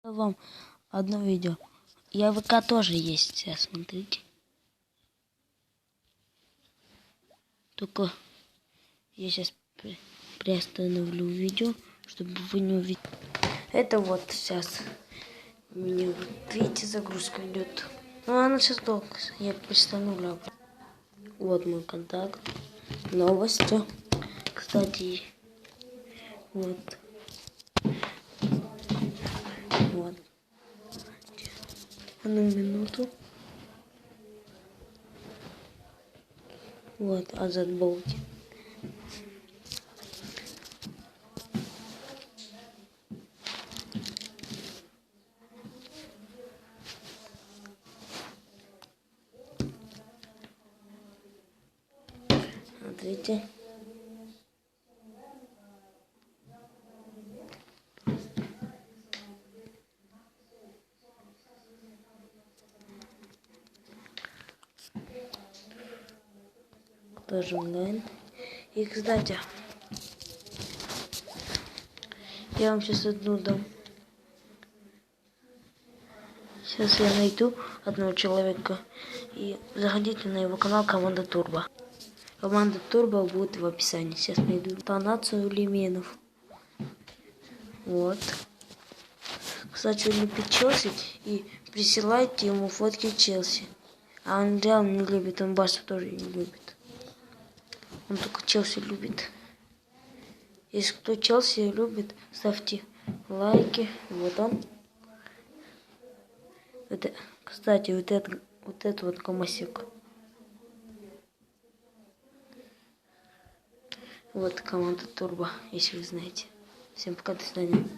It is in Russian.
Вам одно видео. Я ВК тоже есть сейчас, смотрите. Только я сейчас приостановлю видео, чтобы вы не увидели. Это вот сейчас у меня, видите, загрузка идет. Ну, она сейчас долго. Я приостановлю. Вот мой контакт. Новости. Кстати, вот. Вот. Одну минуту. Вот, Азат Болти. Смотрите. Тоже онлайн. И, кстати, я вам сейчас одну дам. Сейчас я найду одного человека и заходите на его канал Команда Турбо. Команда Турбо будет в описании. Сейчас найду Танацию Лименов. Вот. Кстати, он любит Челси и присылайте ему фотки Челси. А он реально не любит, он Барсу тоже не любит. Он только Челси любит. Если кто Челси любит, ставьте лайки. Вот он. Это, кстати, вот это вот Комасик. Вот команда Турбо, если вы знаете. Всем пока, до свидания.